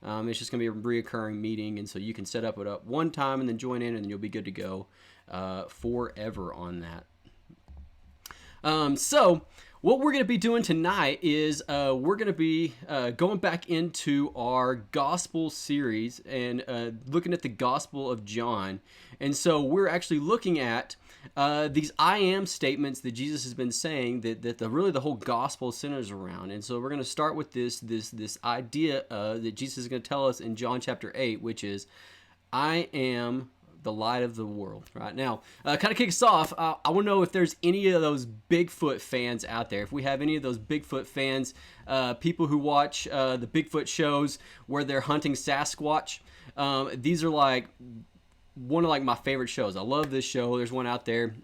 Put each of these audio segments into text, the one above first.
It's just going to be a reoccurring meeting, and so you can set up it up one time and then join in, and then you'll be good to go forever on that. So what we're going to be doing tonight is we're going to be going back into our gospel series and looking at the Gospel of John. And so we're actually looking at these I am statements that Jesus has been saying that really the whole gospel centers around. And so we're going to start with this idea that Jesus is going to tell us in John chapter 8, which is, I am the light of the world. Right now, kind of kick us off, I want to know if there's any of those Bigfoot fans out there. If we have any of those Bigfoot fans, people who watch the Bigfoot shows where they're hunting Sasquatch. These are like one of like my favorite shows. I love this show. There's one out there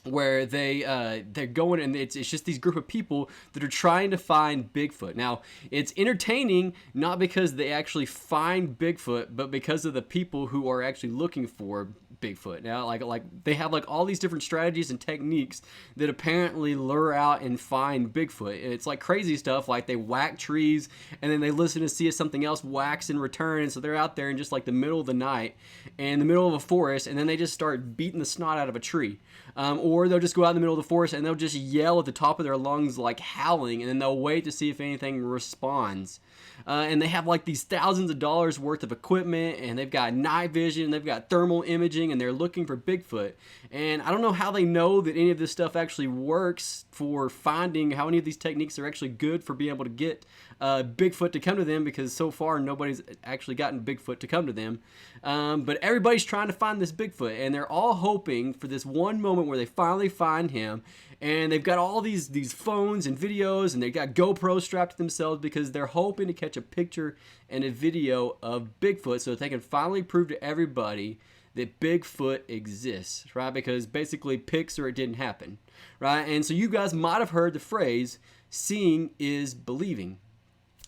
where they're going, and it's just these group of people that are trying to find Bigfoot. Now, it's entertaining not because they actually find Bigfoot, but because of the people who are actually looking for Bigfoot. Now, like they have like all these different strategies and techniques that apparently lure out and find Bigfoot. And it's like crazy stuff, like they whack trees and then they listen to see if something else whacks in return. And so they're out there in just like the middle of the night in the middle of a forest, and then they just start beating the snot out of a tree. Or they'll just go out in the middle of the forest and they'll just yell at the top of their lungs, like howling, and then they'll wait to see if anything responds. And they have like these thousands of dollars worth of equipment, and they've got night vision, they've got thermal imaging, and they're looking for Bigfoot. And I don't know how they know that any of this stuff actually works for finding, how any of these techniques are actually good for being able to get Bigfoot to come to them, because so far nobody's actually gotten Bigfoot to come to them. But everybody's trying to find this Bigfoot, and they're all hoping for this one moment where they finally find him. And they've got all these phones and videos, and they've got GoPros strapped to themselves because they're hoping to catch a picture and a video of Bigfoot so that they can finally prove to everybody that Bigfoot exists, right? Because basically pics or it didn't happen, right? And so you guys might have heard the phrase, seeing is believing.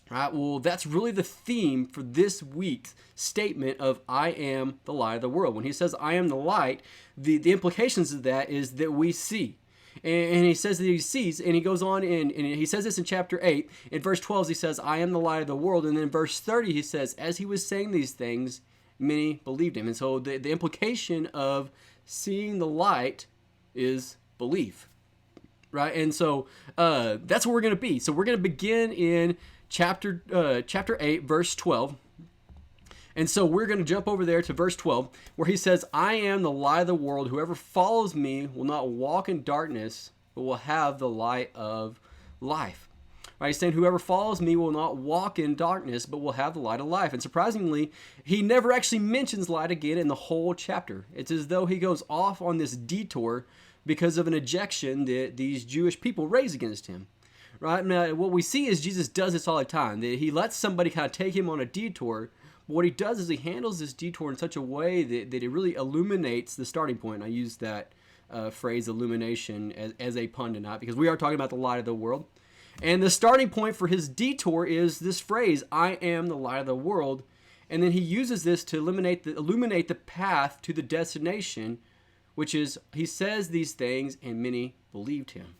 Right, well, that's really the theme for this week's statement of I am the light of the world. When he says I am the light, the implications of that is that we see. And he says that he sees, and he goes on and he says this in chapter 8. In verse 12, he says, I am the light of the world. And then in verse 30, he says, as he was saying these things, many believed him. And so the implication of seeing the light is belief. Right, and so that's where we're going to be. So we're going to begin in chapter 8, verse 12. And so we're going to jump over there to verse 12, where he says, I am the light of the world. Whoever follows me will not walk in darkness, but will have the light of life. Right? He's saying whoever follows me will not walk in darkness, but will have the light of life. And surprisingly, he never actually mentions light again in the whole chapter. It's as though he goes off on this detour because of an objection that these Jewish people raise against him. Right? Now, what we see is Jesus does this all the time. That he lets somebody kind of take him on a detour. But what he does is he handles this detour in such a way that it really illuminates the starting point. And I use that phrase illumination as a pun tonight because we are talking about the light of the world. And the starting point for his detour is this phrase, I am the light of the world. And then he uses this to illuminate the path to the destination, which is he says these things and many believed him.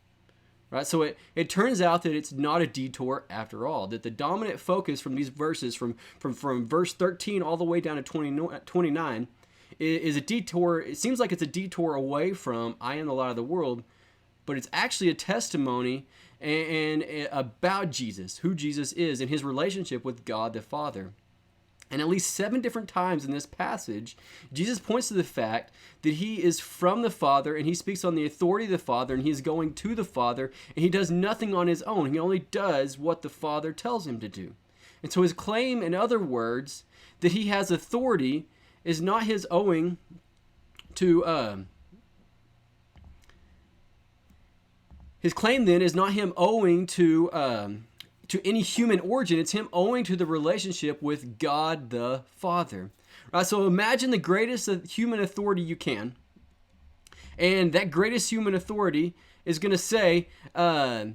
Right, so it turns out that it's not a detour after all, that the dominant focus from these verses, from verse 13 all the way down to 29, is a detour. It seems like it's a detour away from I am the light of the world, but it's actually a testimony and about Jesus, who Jesus is, and his relationship with God the Father. And at least 7 different times in this passage, Jesus points to the fact that he is from the Father, and he speaks on the authority of the Father, and he is going to the Father, and he does nothing on his own. He only does what the Father tells him to do. And so his claim, in other words, that he has authority is not his owing to... his claim, then, is not him owing to any human origin. It's him owing to the relationship with God the Father. Right? So imagine the greatest human authority you can. And that greatest human authority is going to say, I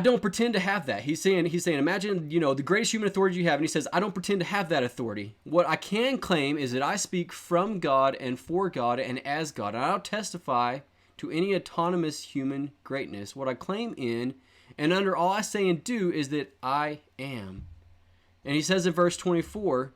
don't pretend to have that. He's saying, imagine, the greatest human authority you have. And he says, I don't pretend to have that authority. What I can claim is that I speak from God and for God and as God. And I don't testify to any autonomous human greatness. What I claim in And under all I say and do is that I am. And he says in verse 24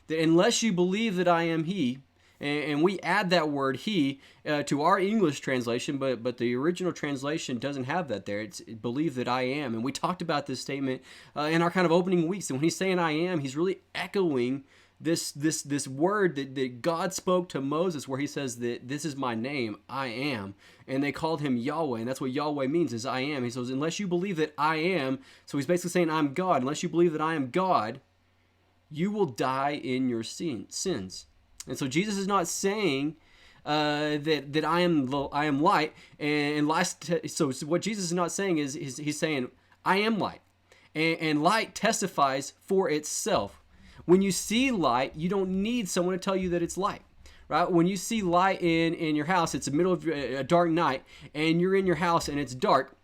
that unless you believe that I am he, and we add that word he to our English translation, but the original translation doesn't have that there. It's believe that I am. And we talked about this statement in our kind of opening weeks. And when he's saying I am, he's really echoing this word that God spoke to Moses, where he says that this is my name, I am. And they called him Yahweh, and that's what Yahweh means, is I am. He says, unless you believe that I am, so he's basically saying I'm God. Unless you believe that I am God, you will die in your sins. And so Jesus is not saying that I am light. So what Jesus is not saying is he's saying I am light, and light testifies for itself. When you see light, you don't need someone to tell you that it's light. Right? When you see light in your house, it's the middle of a dark night, and you're in your house and it's dark.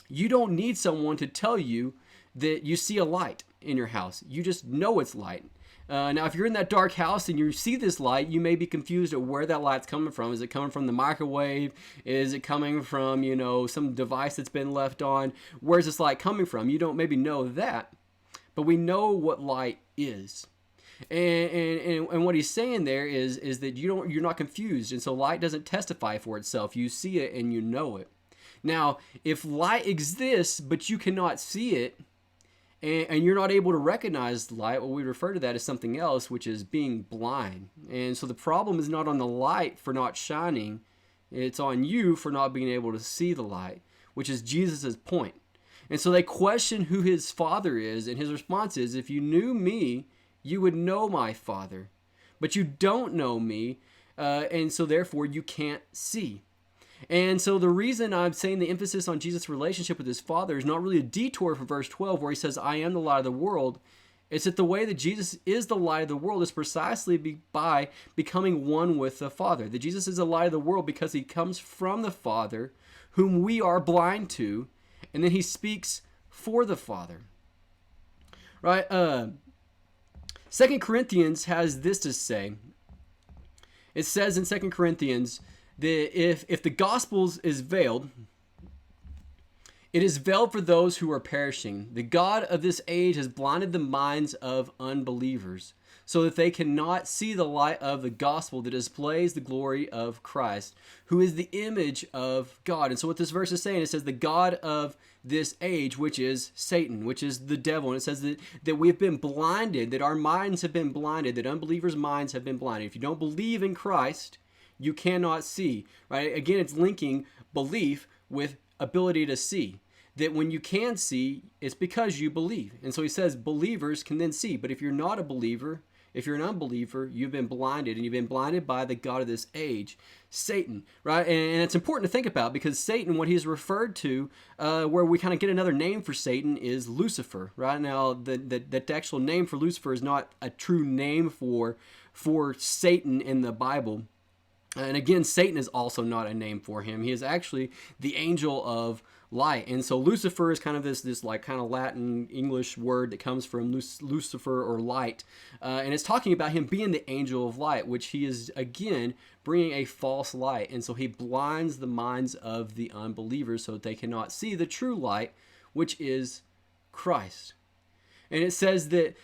You don't need someone to tell you that you see a light in your house. You just know it's light. Now, if you're in that dark house and you see this light, you may be confused at where that light's coming from. Is it coming from the microwave? Is it coming from, some device that's been left on? Where's this light coming from? You don't maybe know that, but we know what light is. And what he's saying there is that you're not confused, and so light doesn't testify for itself. You see it and you know it. Now, if light exists but you cannot see it, and you're not able to recognize light, well, we refer to that as something else, which is being blind. And so the problem is not on the light for not shining, it's on you for not being able to see the light, which is Jesus' point. And so they question who his Father is, and his response is, if you knew me, you would know my Father. But you don't know me, and so therefore you can't see. And so the reason I'm saying the emphasis on Jesus' relationship with his Father is not really a detour from verse 12 where he says, I am the light of the world. It's that the way that Jesus is the light of the world is precisely by becoming one with the Father. That Jesus is the light of the world because he comes from the Father, whom we are blind to, and then he speaks for the Father. Right? 2 Corinthians has this to say. It says in 2 Corinthians that if the gospel is veiled, it is veiled for those who are perishing. The God of this age has blinded the minds of unbelievers, so that they cannot see the light of the gospel that displays the glory of Christ, who is the image of God. And so what this verse is saying, it says the God of this age, which is Satan, which is the devil. And it says that we have been blinded, that our minds have been blinded, that unbelievers' minds have been blinded. If you don't believe in Christ, you cannot see, right? Again, it's linking belief with ability to see. That when you can see, it's because you believe. And so he says believers can then see. But if you're not a believer, if you're an unbeliever, you've been blinded, and you've been blinded by the God of this age, Satan, right? And it's important to think about, because Satan, what he's referred to, where we kind of get another name for Satan, is Lucifer, right? Now, the actual name for Lucifer is not a true name for Satan in the Bible. And again, Satan is also not a name for him. He is actually the angel of light. And so Lucifer is kind of this like kind of Latin English word that comes from Lucifer or light. And it's talking about him being the angel of light, which he is, again, bringing a false light. And so he blinds the minds of the unbelievers so that they cannot see the true light, which is Christ. And it says that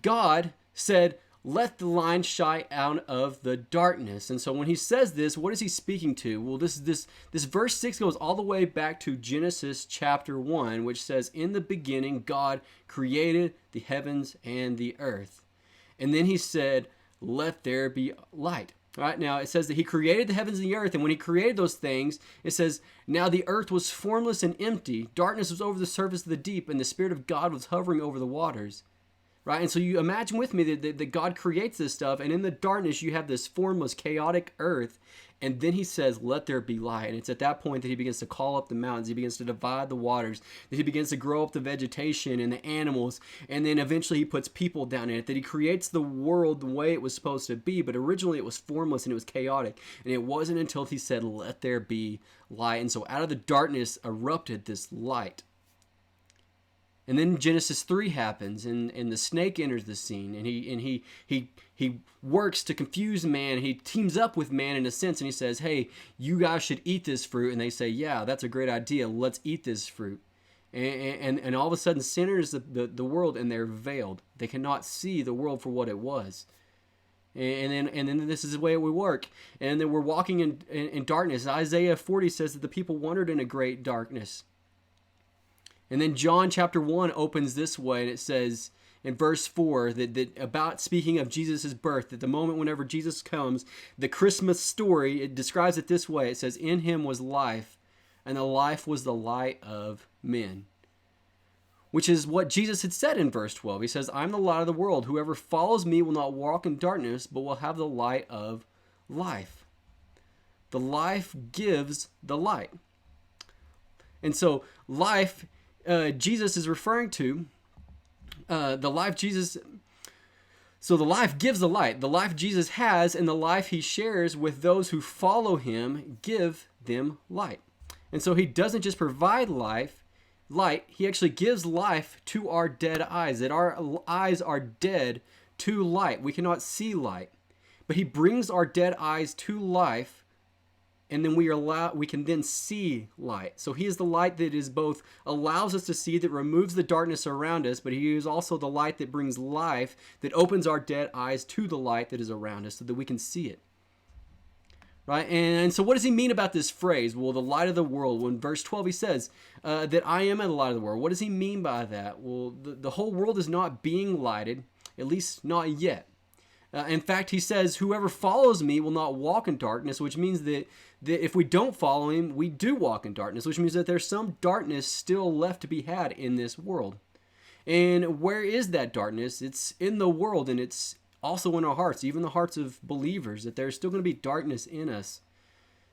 God said, let the light shine out of the darkness. And so when he says this, what is he speaking to? Well, this verse 6 goes all the way back to Genesis chapter 1, which says, in the beginning, God created the heavens and the earth. And then he said, let there be light. All right, now it says that he created the heavens and the earth. And when he created those things, it says, now the earth was formless and empty. Darkness was over the surface of the deep, and the Spirit of God was hovering over the waters. Right? And so you imagine with me that God creates this stuff, and in the darkness you have this formless, chaotic earth, and then he says, let there be light. And it's at that point that he begins to call up the mountains, he begins to divide the waters, that he begins to grow up the vegetation and the animals, and then eventually he puts people down in it, that he creates the world the way it was supposed to be, but originally it was formless and it was chaotic. And it wasn't until he said, let there be light. And so out of the darkness erupted this light. And then Genesis 3 happens, and the snake enters the scene, and he works to confuse man. He teams up with man in a sense, and he says, hey, you guys should eat this fruit. And they say, yeah, that's a great idea. Let's eat this fruit. And all of a sudden sin enters the world, and they're veiled. They cannot see the world for what it was. And then this is the way we work. And then we're walking in darkness. Isaiah 40 says that the people wandered in a great darkness. And then John chapter 1 opens this way, and it says in verse 4 that about speaking of Jesus' birth, that the moment whenever Jesus comes, the Christmas story, it describes it this way. It says, in him was life, and the life was the light of men. Which is what Jesus had said in verse 12. He says, I'm the light of the world. Whoever follows me will not walk in darkness, but will have the light of life. The life gives the light. And so life, Jesus is referring to the life Jesus. So the life gives the light. The life Jesus has and the life he shares with those who follow him give them light. And so he doesn't just provide light, he actually gives life to our dead eyes, that our eyes are dead to light. We cannot see light. But he brings our dead eyes to life, and then we can then see light. So he is the light that is both allows us to see, that removes the darkness around us, but he is also the light that brings life, that opens our dead eyes to the light that is around us so that we can see it. Right? And so what does he mean about this phrase? Well, the light of the world. When verse 12 he says that I am the light of the world. What does he mean by that? Well, the whole world is not being lighted, at least not yet. In fact, he says, whoever follows me will not walk in darkness, which means that if we don't follow him, we do walk in darkness, which means that there's some darkness still left to be had in this world. And where is that darkness? It's in the world, and it's also in our hearts, even the hearts of believers, that there's still going to be darkness in us.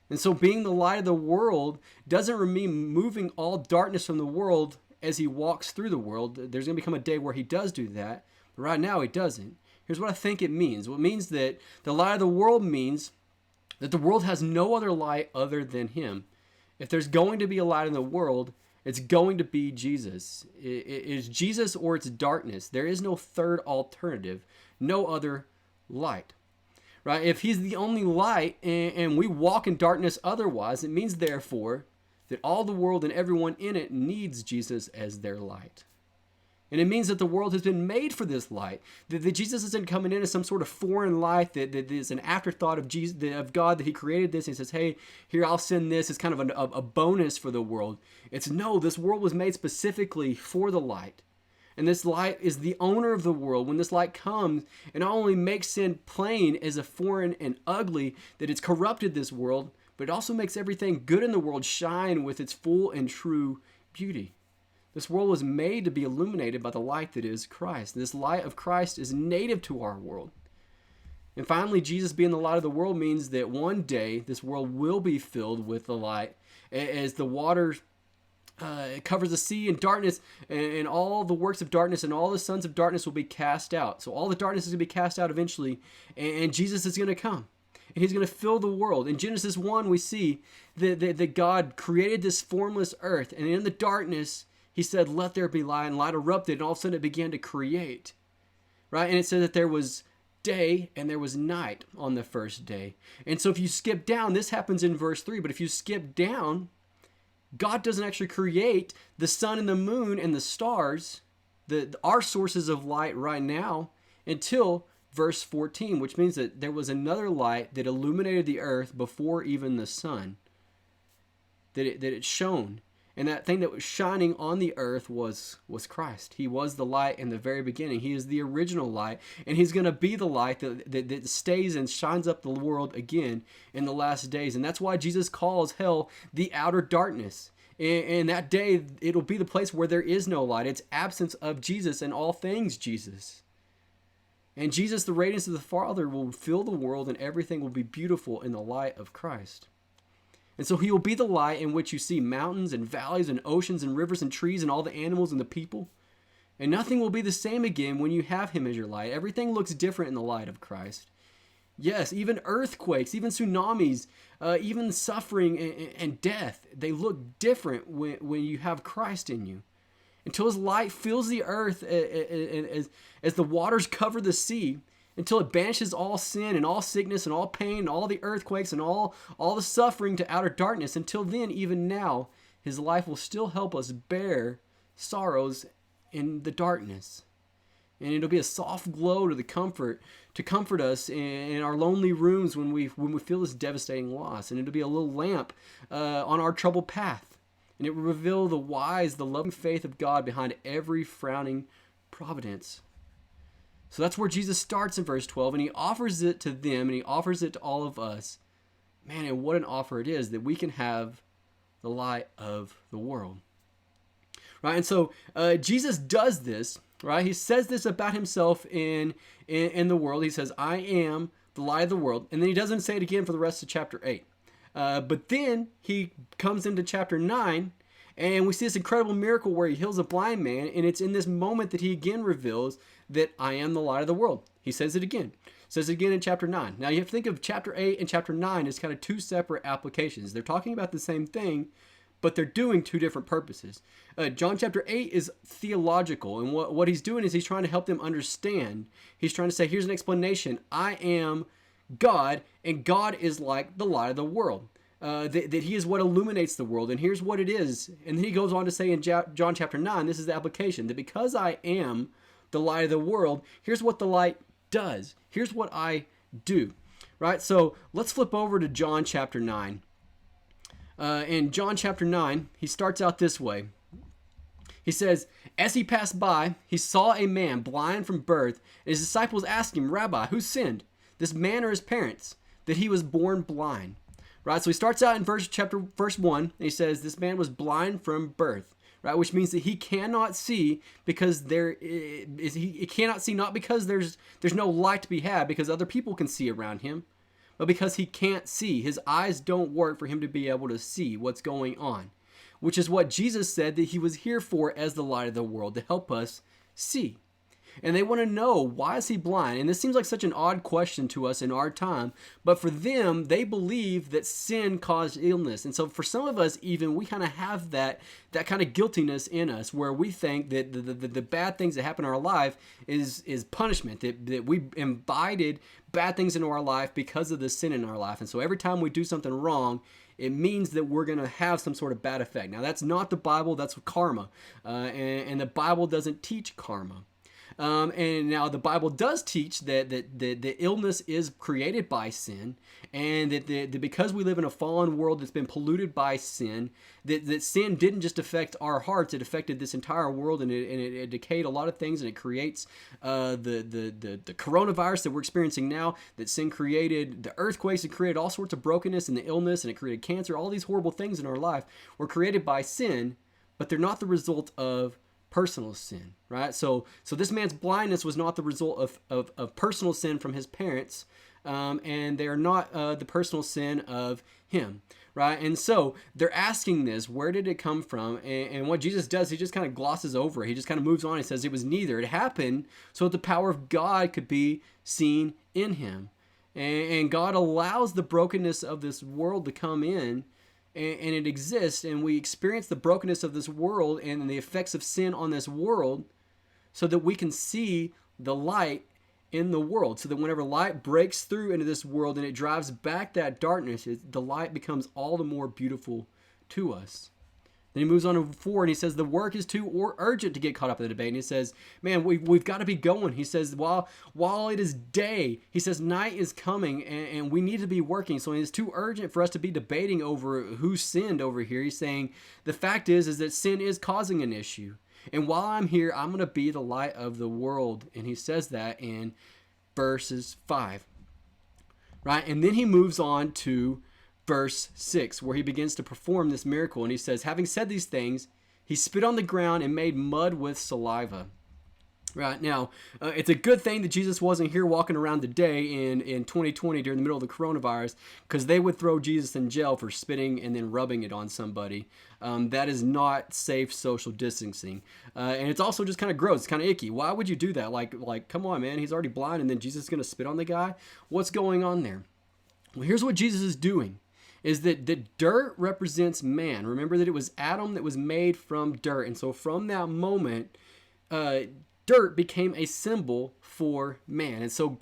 And so being the light of the world doesn't mean moving all darkness from the world as he walks through the world. There's going to become a day where he does do that, but right now he doesn't. Here's what I think it means. Well, it means that the light of the world means that the world has no other light other than him. If there's going to be a light in the world, it's going to be Jesus. It is Jesus or it's darkness. There is no third alternative. No other light, right? If he's the only light and we walk in darkness otherwise, it means therefore that all the world and everyone in it needs Jesus as their light. And it means that the world has been made for this light, that Jesus isn't coming in as some sort of foreign light that is an afterthought of Jesus, of God, that he created this and he says, hey, here, I'll send this as kind of a bonus for the world. It's no, this world was made specifically for the light. And this light is the owner of the world. When this light comes, it not only makes sin plain as a foreign and ugly, that it's corrupted this world, but it also makes everything good in the world shine with its full and true beauty. This world was made to be illuminated by the light that is Christ. This light of Christ is native to our world. And finally, Jesus being the light of the world means that one day this world will be filled with the light as the water it covers the sea and darkness, and all the works of darkness and all the sons of darkness will be cast out. So all the darkness is going to be cast out eventually, and Jesus is going to come. And he's going to fill the world. In Genesis 1, we see that God created this formless earth, and in the darkness, he said, let there be light, and light erupted, and all of a sudden it began to create. Right? And it said that there was day and there was night on the first day. And so if you skip down, this happens in verse 3, but if you skip down, God doesn't actually create the sun and the moon and the stars, our sources of light right now, until verse 14, which means that there was another light that illuminated the earth before even the sun, that it shone. And that thing that was shining on the earth was Christ. He was the light in the very beginning. He is the original light, and he's going to be the light that stays and shines up the world again in the last days. And that's why Jesus calls hell the outer darkness. And that day, it'll be the place where there is no light. It's absence of Jesus and all things Jesus. And Jesus, the radiance of the Father, will fill the world, and everything will be beautiful in the light of Christ. And so he will be the light in which you see mountains and valleys and oceans and rivers and trees and all the animals and the people. And nothing will be the same again when you have him as your light. Everything looks different in the light of Christ. Yes, even earthquakes, even tsunamis, even suffering and death, they look different when you have Christ in you. Until his light fills the earth as the waters cover the sea, until it banishes all sin and all sickness and all pain and all the earthquakes and all the suffering to outer darkness. Until then, even now, his life will still help us bear sorrows in the darkness. And it'll be a soft glow to comfort us in our lonely rooms when we feel this devastating loss. And it'll be a little lamp on our troubled path. And it will reveal the wise, the loving faith of God behind every frowning providence. So that's where Jesus starts in verse 12, and he offers it to them, and he offers it to all of us. Man, and what an offer it is that we can have the light of the world. Right? And so Jesus does this, right? He says this about himself in the world. He says, I am the light of the world. And then he doesn't say it again for the rest of chapter 8. But then he comes into chapter 9, and we see this incredible miracle where he heals a blind man, and it's in this moment that he again reveals that I am the light of the world. He says it again. Says it again in chapter 9. Now you have to think of chapter 8 and chapter 9 as kind of two separate applications. They're talking about the same thing, but they're doing two different purposes. John chapter 8 is theological, and what he's doing is he's trying to help them understand. He's trying to say, here's an explanation. I am God, and God is like the light of the world. That he is what illuminates the world, and here's what it is. And then he goes on to say in John chapter 9, this is the application, that because I am the light of the world, here's what the light does. Here's what I do. Right? So let's flip over to John chapter 9. In John chapter 9, he starts out this way. He says, as he passed by, he saw a man blind from birth, and his disciples asked him, Rabbi, who sinned, this man or his parents, that he was born blind? Right? So he starts out in verse 1, and he says, this man was blind from birth. Right, which means that he cannot see because he cannot see not because there's no light to be had because other people can see around him, but because he can't see. His eyes don't work for him to be able to see what's going on, which is what Jesus said that he was here for as the light of the world, to help us see. And they want to know, why is he blind? And this seems like such an odd question to us in our time, but for them, they believe that sin caused illness. And so for some of us even, we kind of have that kind of guiltiness in us where we think that the bad things that happen in our life is punishment, that we invited bad things into our life because of the sin in our life. And so every time we do something wrong, it means that we're going to have some sort of bad effect. Now, that's not the Bible, that's karma. And the Bible doesn't teach karma. And now the Bible does teach that the illness is created by sin, and that because we live in a fallen world that's been polluted by sin, that sin didn't just affect our hearts, it affected this entire world, and it decayed a lot of things, and it creates the coronavirus that we're experiencing now, that sin created the earthquakes, it created all sorts of brokenness and the illness, and it created cancer. All these horrible things in our life were created by sin, but they're not the result of personal sin, right? So this man's blindness was not the result of personal sin from his parents, and they are not the personal sin of him, right? And so they're asking this, where did it come from? And what Jesus does, he just kind of glosses over it. He just kind of moves on. He says it was neither. It happened so that the power of God could be seen in him. And God allows the brokenness of this world to come in, and it exists, and we experience the brokenness of this world and the effects of sin on this world so that we can see the light in the world, so that whenever light breaks through into this world and it drives back that darkness, the light becomes all the more beautiful to us. Then he moves on to 4, and he says the work is too urgent to get caught up in the debate. And he says, man, we've got to be going. He says, while it is day, he says night is coming, and we need to be working. So it's too urgent for us to be debating over who sinned over here. He's saying the fact is that sin is causing an issue. And while I'm here, I'm going to be the light of the world. And he says that in verses 5. Right? And then he moves on to verse 6, where he begins to perform this miracle. And he says, having said these things, he spit on the ground and made mud with saliva. Right now, it's a good thing that Jesus wasn't here walking around today in 2020 during the middle of the coronavirus, because they would throw Jesus in jail for spitting and then rubbing it on somebody. That is not safe social distancing. And it's also just kind of gross. It's kind of icky. Why would you do that? Like, come on, man. He's already blind, and then Jesus is going to spit on the guy? What's going on there? Well, here's what Jesus is doing. Is that the dirt represents man. Remember that it was Adam that was made from dirt. And so from that moment, dirt became a symbol for man. And so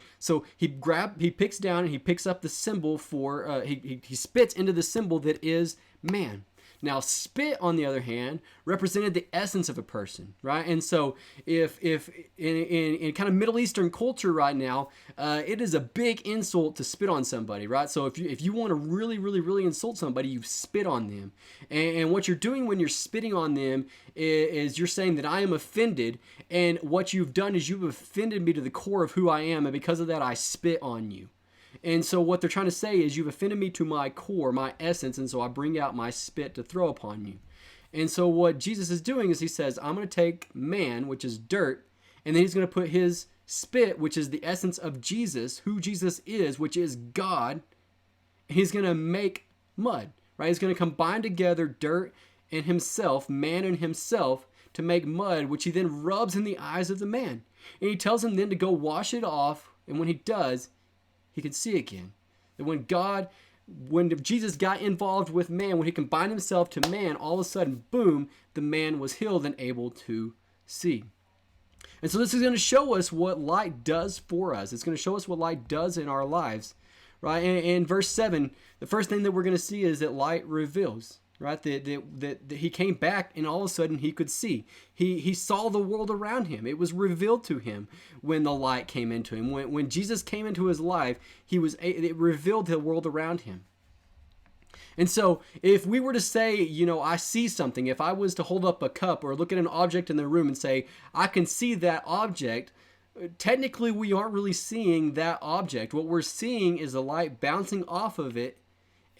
he picks down and he picks up the symbol for, he spits into the symbol that is man. Now, spit, on the other hand, represented the essence of a person, right? And so, if in kind of Middle Eastern culture right now, it is a big insult to spit on somebody, right? So if you want to really insult somebody, you spit on them, and what you're doing when you're spitting on them is you're saying that I am offended, and what you've done is you've offended me to the core of who I am, and because of that, I spit on you. And so what they're trying to say is you've offended me to my core, my essence, and so I bring out my spit to throw upon you. And so what Jesus is doing is he says, I'm going to take man, which is dirt, and then he's going to put his spit, which is the essence of Jesus, who Jesus is, which is God, and he's going to make mud, right? He's going to combine together dirt and himself, man and himself, to make mud, which he then rubs in the eyes of the man. And he tells him then to go wash it off, and when he does, he can see again. And when Jesus got involved with man, when he combined himself to man, all of a sudden, boom, the man was healed and able to see. And so this is going to show us what light does for us. It's going to show us what light does in our lives, right? And in verse 7, the first thing that we're going to see is that light reveals, right? That he came back and all of a sudden he could see. He saw the world around him. It was revealed to him when the light came into him. When Jesus came into his life, it revealed the world around him. And so if we were to say, I see something, if I was to hold up a cup or look at an object in the room and say, I can see that object, technically we aren't really seeing that object. What we're seeing is the light bouncing off of it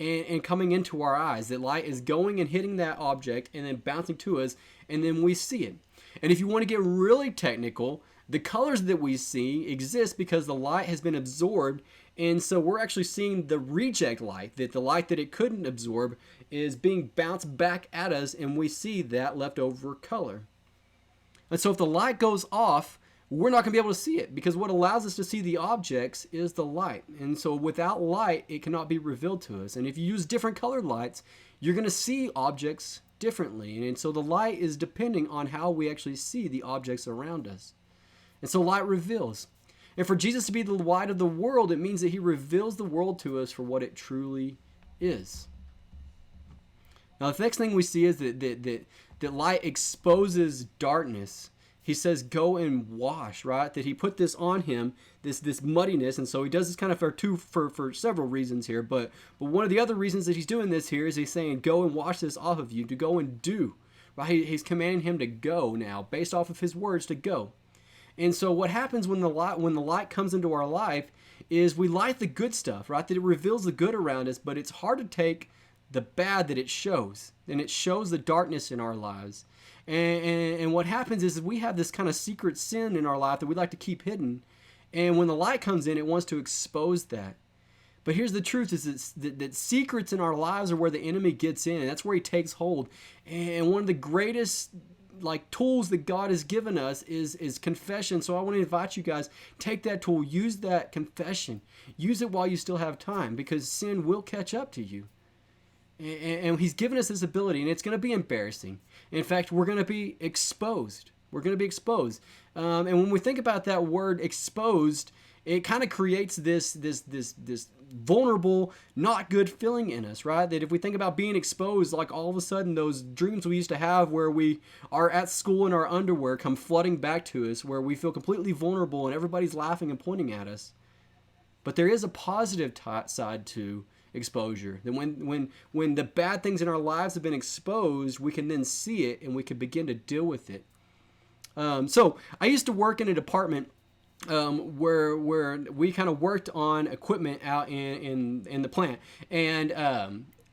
and coming into our eyes. That light is going and hitting that object and then bouncing to us, and then we see it. And if you want to get really technical, the colors that we see exist because the light has been absorbed, and so we're actually seeing the reject light, that the light that it couldn't absorb is being bounced back at us, and we see that leftover color. And so if the light goes off, we're not going to be able to see it, because what allows us to see the objects is the light. And so without light, it cannot be revealed to us. And if you use different colored lights, you're going to see objects differently. And so the light is depending on how we actually see the objects around us. And so light reveals. And for Jesus to be the light of the world, it means that he reveals the world to us for what it truly is. Now, the next thing we see is that light exposes darkness. He says, go and wash, right? That he put this on him, this muddiness. And so he does this kind of for several reasons here. But one of the other reasons that he's doing this here is he's saying, go and wash this off of you, to go and do. Right? He's commanding him to go now, based off of his words, to go. And so what happens when the light comes into our life is we light the good stuff, right? That it reveals the good around us, but it's hard to take the bad that it shows. And it shows the darkness in our lives. And what happens is we have this kind of secret sin in our life that we like to keep hidden. And when the light comes in, it wants to expose that. But here's the truth, is that secrets in our lives are where the enemy gets in. And that's where he takes hold. And one of the greatest tools that God has given us is confession. So I want to invite you guys, take that tool, use that confession. Use it while you still have time, because sin will catch up to you. And he's given us this ability, and it's going to be embarrassing. In fact, we're going to be exposed. We're going to be exposed. And when we think about that word exposed, it kind of creates this vulnerable, not good feeling in us, right? That if we think about being exposed, like all of a sudden those dreams we used to have where we are at school in our underwear come flooding back to us, where we feel completely vulnerable and everybody's laughing and pointing at us. But there is a positive side to exposure. That when the bad things in our lives have been exposed, we can then see it and we can begin to deal with it. So I used to work in a department where we kind of worked on equipment out in the plant, and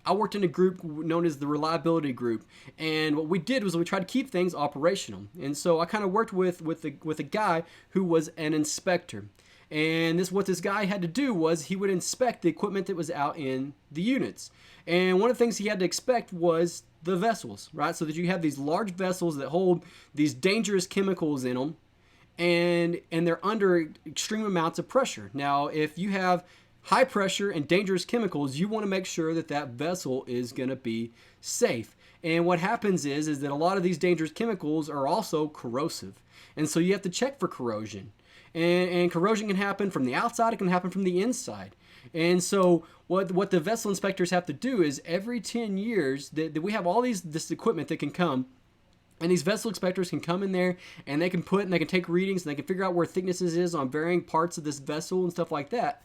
I worked in a group known as the reliability group, and what we did was we tried to keep things operational. And so I kind of worked with a guy who was an inspector. And what this guy had to do was he would inspect the equipment that was out in the units. And one of the things he had to inspect was the vessels, right? So that you have these large vessels that hold these dangerous chemicals in them, and they're under extreme amounts of pressure. Now, if you have high pressure and dangerous chemicals, you want to make sure that that vessel is going to be safe. And what happens is that a lot of these dangerous chemicals are also corrosive. And so you have to check for corrosion. And corrosion can happen from the outside, it can happen from the inside. And so what the vessel inspectors have to do is every 10 years that we have all this equipment that can come, and these vessel inspectors can come in there and they can take readings and they can figure out where thicknesses is on varying parts of this vessel and stuff like that.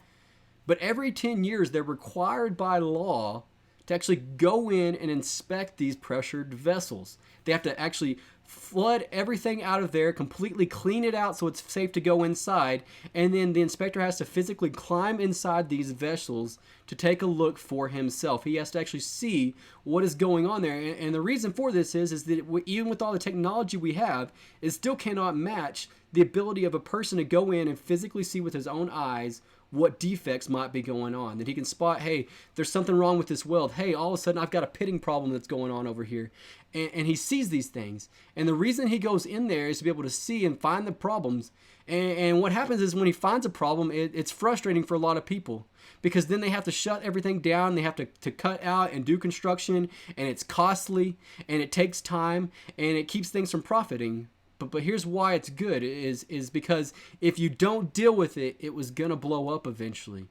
But every 10 years they're required by law to actually go in and inspect these pressured vessels. They have to actually flood everything out of there, completely clean it out so it's safe to go inside, and then the inspector has to physically climb inside these vessels to take a look for himself. He has to actually see what is going on there. And the reason for this is that even with all the technology we have, it still cannot match the ability of a person to go in and physically see with his own eyes what defects might be going on. That he can spot, hey, there's something wrong with this weld. Hey, all of a sudden I've got a pitting problem that's going on over here. And he sees these things. And the reason he goes in there is to be able to see and find the problems. And what happens is when he finds a problem, it's frustrating for a lot of people. Because then they have to shut everything down. They have to cut out and do construction. And it's costly. And it takes time. And it keeps things from profiting. But here's why it's good is because if you don't deal with it, it was going to blow up eventually.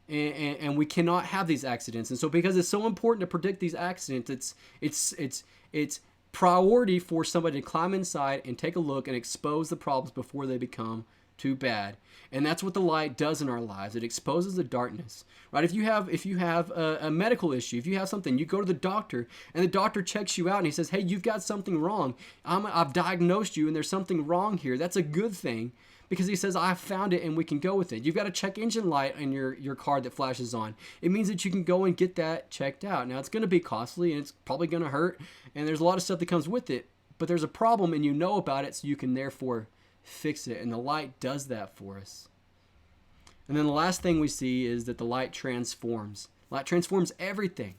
And we cannot have these accidents. And so because it's so important to predict these accidents, it's priority for somebody to climb inside and take a look and expose the problems before they become too bad. And that's what the light does in our lives. It exposes the darkness, right? If you have a medical issue, if you have something, you go to the doctor and the doctor checks you out and he says, hey, you've got something wrong. I've diagnosed you and there's something wrong here. That's a good thing because he says, I found it and we can go with it. You've got a check engine light in your car that flashes on. It means that you can go and get that checked out. Now, it's going to be costly and it's probably going to hurt and there's a lot of stuff that comes with it, but there's a problem and you know about it, so you can therefore fix it. And the light does that for us. And then the last thing we see is that the light transforms. Light transforms everything,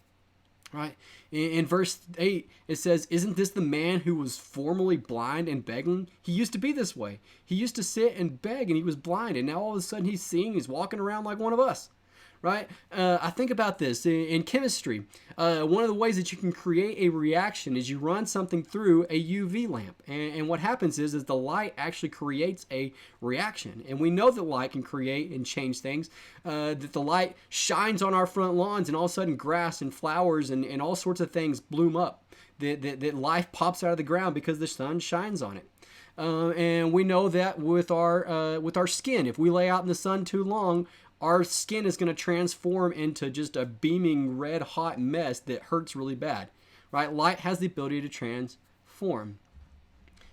right? In verse 8, it says, isn't this the man who was formerly blind and begging? He used to be this way. He used to sit and beg and he was blind. And now all of a sudden he's seeing, he's walking around like one of us. Right? I think about this in chemistry. One of the ways that you can create a reaction is you run something through a UV lamp. And what happens is the light actually creates a reaction. And we know that light can create and change things. That the light shines on our front lawns and all of a sudden grass and flowers and all sorts of things bloom up. That life pops out of the ground because the sun shines on it. And we know that with our skin. If we lay out in the sun too long, our skin is going to transform into just a beaming red hot mess that hurts really bad, right? Light has the ability to transform.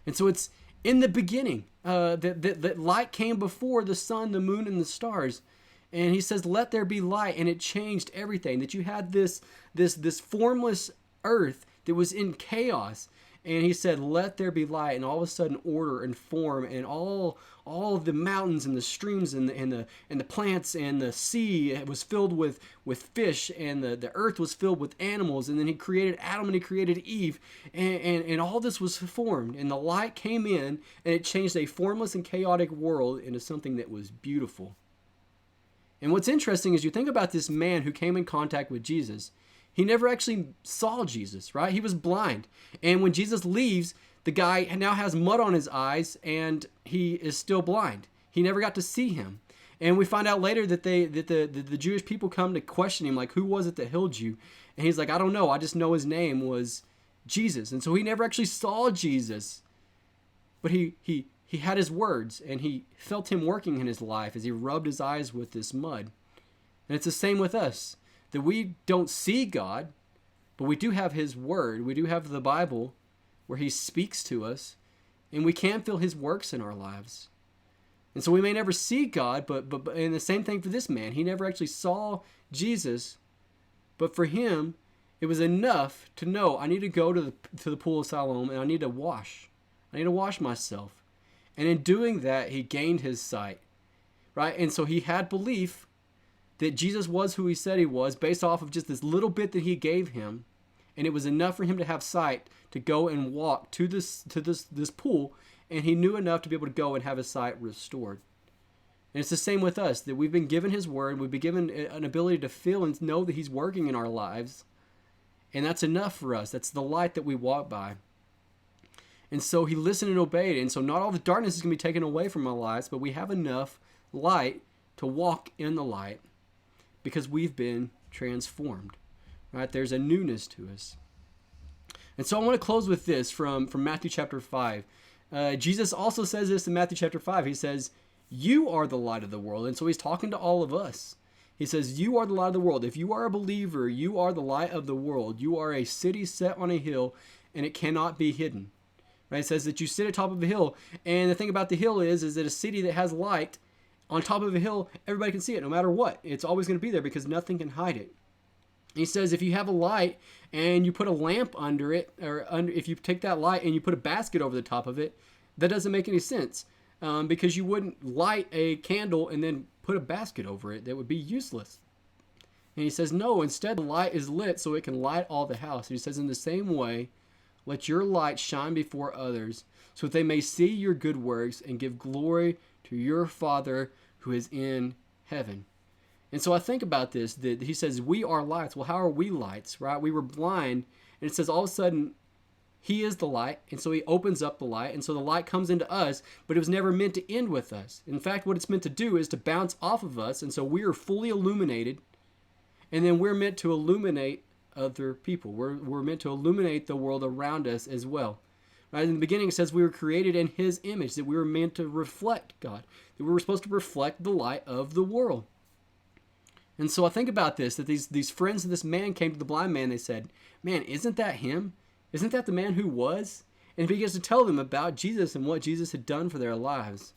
And so it's in the beginning that light came before the sun, the moon, and the stars. And he says, let there be light. And it changed everything. That you had this formless earth that was in chaos. And he said, let there be light. And all of a sudden order and form and all of the mountains and the streams and the plants and the sea was filled with fish, and the earth was filled with animals. And then he created Adam and he created Eve, and all this was formed. And the light came in and it changed a formless and chaotic world into something that was beautiful. And what's interesting is you think about this man who came in contact with Jesus. He never actually saw Jesus, right? He was blind. And when Jesus leaves, the guy now has mud on his eyes and he is still blind. He never got to see him. And we find out later that the Jewish people come to question him, like, who was it that healed you? And he's like, I don't know. I just know his name was Jesus. And so he never actually saw Jesus. But he had his words and he felt him working in his life as he rubbed his eyes with this mud. And it's the same with us. That we don't see God, but we do have his word. We do have the Bible where he speaks to us, and we can feel his works in our lives. And so we may never see God, but and the same thing for this man. He never actually saw Jesus, but for him, it was enough to know I need to go to the pool of Siloam and I need to wash. I need to wash myself. And in doing that, he gained his sight, right? And so he had belief that Jesus was who he said he was based off of just this little bit that he gave him. And it was enough for him to have sight to go and walk to this pool. And he knew enough to be able to go and have his sight restored. And it's the same with us, that we've been given his word. We've been given an ability to feel and know that he's working in our lives. And that's enough for us. That's the light that we walk by. And so he listened and obeyed. And so not all the darkness is going to be taken away from our lives, but we have enough light to walk in the light because we've been transformed. Right? There's a newness to us. And so I want to close with this from Matthew chapter 5. Jesus also says this in Matthew chapter 5. He says, you are the light of the world. And so he's talking to all of us. He says, you are the light of the world. If you are a believer, you are the light of the world. You are a city set on a hill, and it cannot be hidden. Right? It says that you sit atop of a hill. And the thing about the hill is that a city that has light on top of a hill, everybody can see it no matter what. It's always going to be there because nothing can hide it. He says if you have a light and you put a lamp under it, if you take that light and you put a basket over the top of it, that doesn't make any sense because you wouldn't light a candle and then put a basket over it. That would be useless. And he says, no, instead the light is lit so it can light all the house. And he says, in the same way, let your light shine before others so that they may see your good works and give glory to your Father who is in heaven. And so I think about this, that he says, we are lights. Well, how are we lights, right? We were blind, and it says all of a sudden, he is the light, and so he opens up the light, and so the light comes into us, but it was never meant to end with us. In fact, what it's meant to do is to bounce off of us, and so we are fully illuminated, and then we're meant to illuminate other people. We're meant to illuminate the world around us as well. Right? In the beginning, it says we were created in his image, that we were meant to reflect God, that we were supposed to reflect the light of the world. And so I think about this, that these friends of this man came to the blind man. They said, man, isn't that him? Isn't that the man who was? And he begins to tell them about Jesus and what Jesus had done for their lives.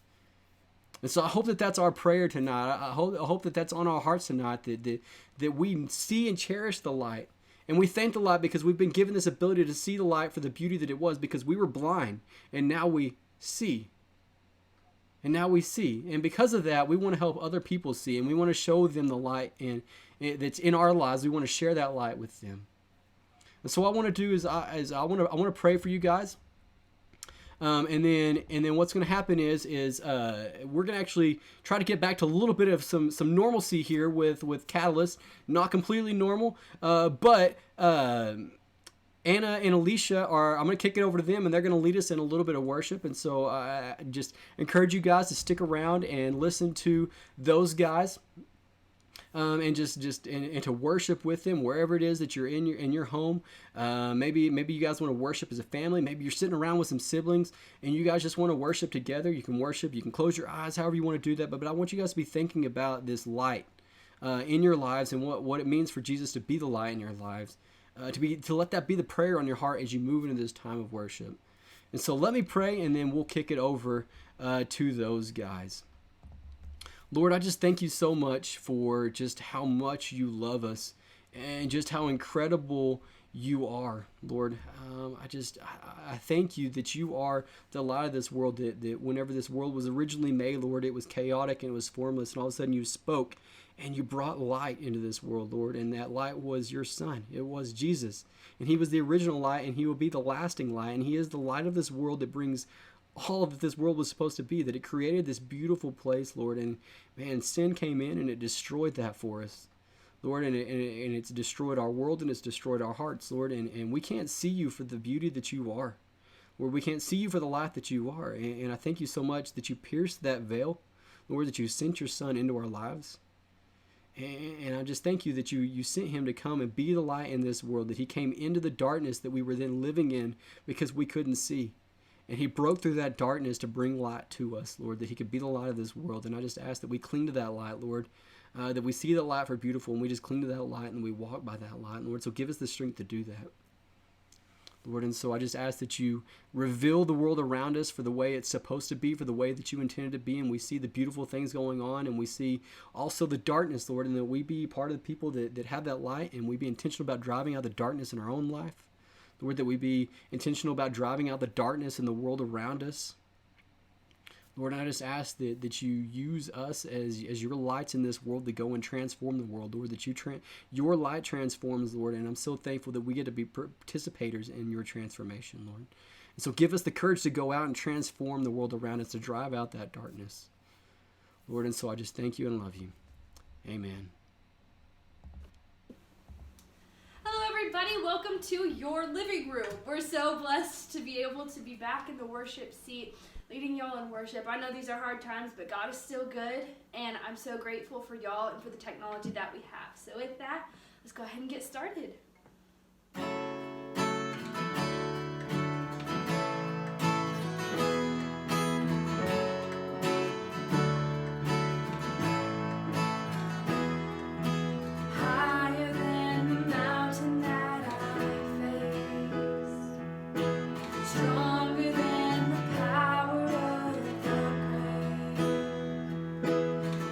And so I hope that that's our prayer tonight. I hope that that's on our hearts tonight, that we see and cherish the light. And we thank the light because we've been given this ability to see the light for the beauty that it was, because we were blind and now we see. And now we see. And because of that, we want to help other people see, and we want to show them the light and that's in our lives. We want to share that light with them. And so what I want to do is I want to pray for you guys. And then what's going to happen is we're going to actually try to get back to a little bit of some normalcy here with Catalyst. Not completely normal, but Anna and Alicia I'm going to kick it over to them, and they're going to lead us in a little bit of worship. And so I just encourage you guys to stick around and listen to those guys, and just to worship with them wherever it is that you're in your home. Maybe you guys want to worship as a family. Maybe you're sitting around with some siblings and you guys just want to worship together. You can worship. You can close your eyes, however you want to do that. But I want you guys to be thinking about this light in your lives and what it means for Jesus to be the light in your lives. To let that be the prayer on your heart as you move into this time of worship. And so let me pray, and then we'll kick it over to those guys. Lord, I just thank you so much for just how much you love us and just how incredible you are, Lord. I thank you that you are the light of this world, that whenever this world was originally made, Lord, it was chaotic and it was formless, and all of a sudden you spoke and you brought light into this world, Lord, and that light was your Son. It was Jesus, and he was the original light, and he will be the lasting light, and he is the light of this world that brings all of that this world was supposed to be, that it created this beautiful place, Lord, and man, sin came in and it destroyed that for us, Lord, and it's destroyed our world and it's destroyed our hearts, Lord, and we can't see you for the beauty that you are, Lord. We can't see you for the light that you are, and I thank you so much that you pierced that veil, Lord, that you sent your Son into our lives. And I just thank you that you sent him to come and be the light in this world, that he came into the darkness that we were then living in because we couldn't see. And he broke through that darkness to bring light to us, Lord, that he could be the light of this world. And I just ask that we cling to that light, Lord, that we see that light for beautiful, and we just cling to that light and we walk by that light, Lord. So give us the strength to do that, Lord. And so I just ask that you reveal the world around us for the way it's supposed to be, for the way that you intended to be, and we see the beautiful things going on, and we see also the darkness, Lord, and that we be part of the people that have that light, and we be intentional about driving out the darkness in our own life, Lord, that we be intentional about driving out the darkness in the world around us. Lord, I just ask that you use us as your lights in this world to go and transform the world, Lord, that your light transforms, Lord, and I'm so thankful that we get to be participators in your transformation, Lord. And so give us the courage to go out and transform the world around us, to drive out that darkness, Lord. And so I just thank you and love you. Amen. everybody. Welcome to your living room. We're so blessed to be able to be back in the worship seat, leading y'all in worship. I know these are hard times, but God is still good, and I'm so grateful for y'all and for the technology that we have. So with that, let's go ahead and get started.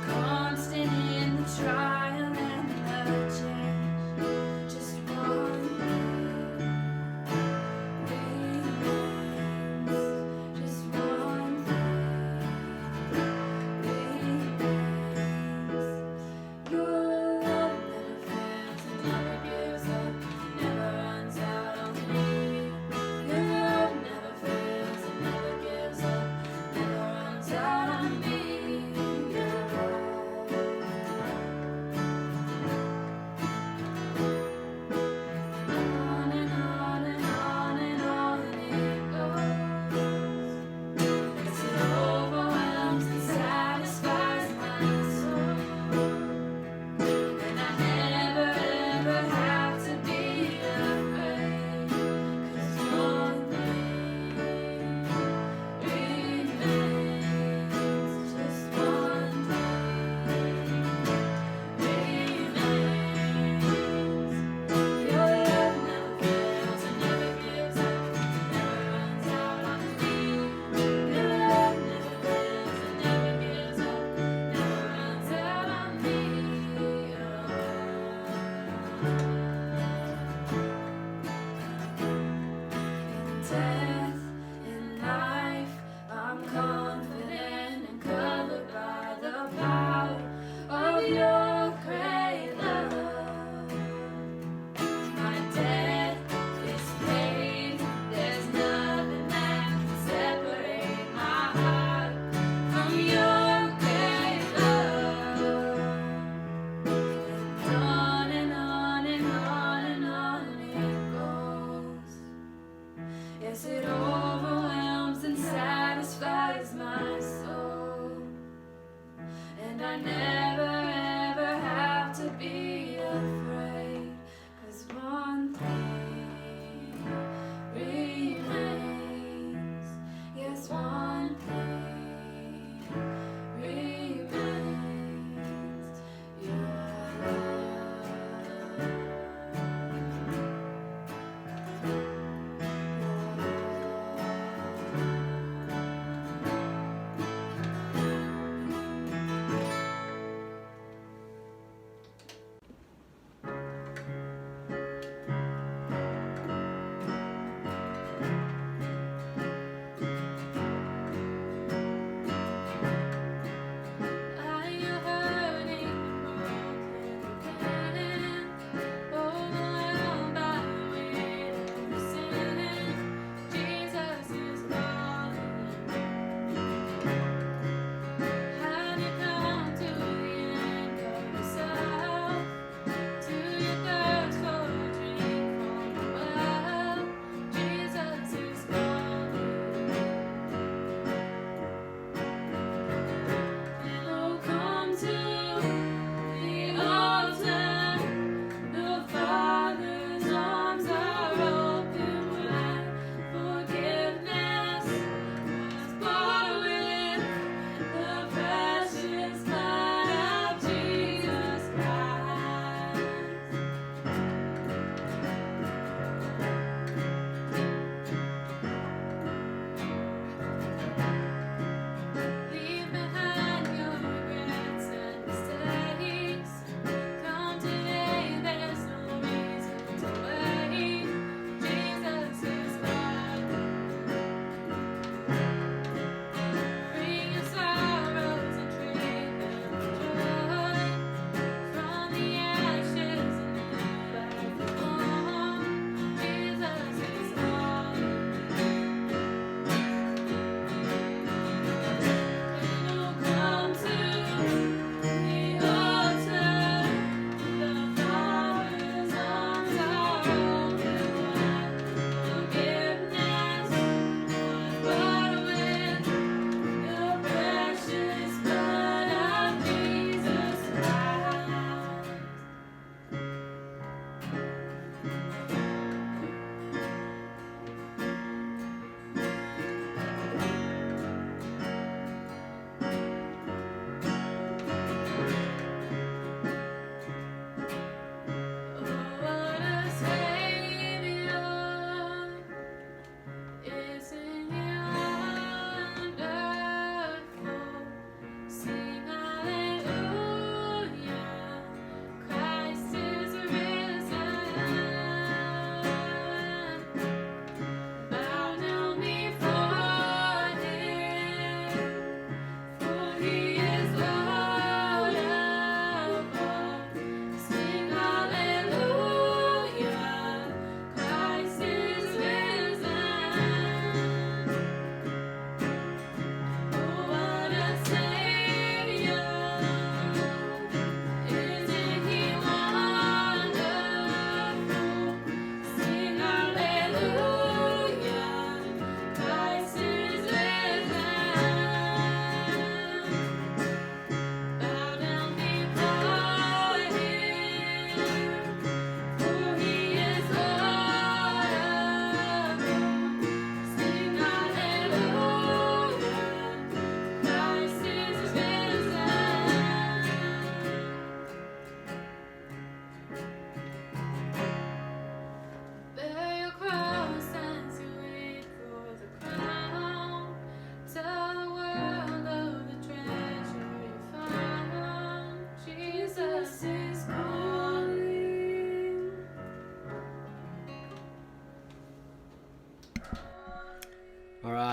Constant in the trial and the change. Just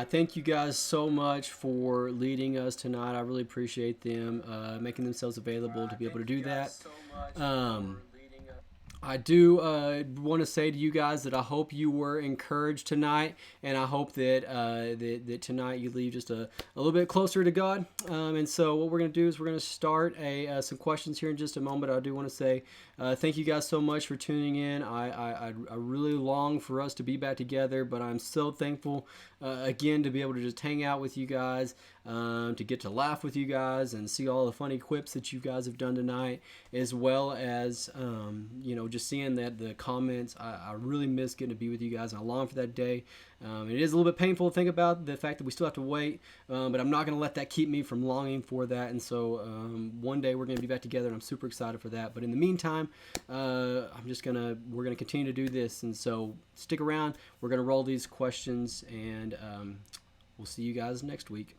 Thank you guys so much for leading us tonight. I really appreciate them making themselves available to be able to do that. I do want to say to you guys that I hope you were encouraged tonight, and I hope that that tonight you leave just a little bit closer to God. And so what we're going to do is we're going to start some questions here in just a moment. I do want to say thank you guys so much for tuning in. I really long for us to be back together, but I'm so thankful again to be able to just hang out with you guys, to get to laugh with you guys and see all the funny quips that you guys have done tonight, as well as just seeing that the comments. I really miss getting to be with you guys, and I long for that day. It is a little bit painful to think about the fact that we still have to wait, but I'm not going to let that keep me from longing for that. And so one day we're going to be back together, and I'm super excited for that. But in the meantime, we're going to continue to do this, and so stick around. We're going to roll these questions, and we'll see you guys next week.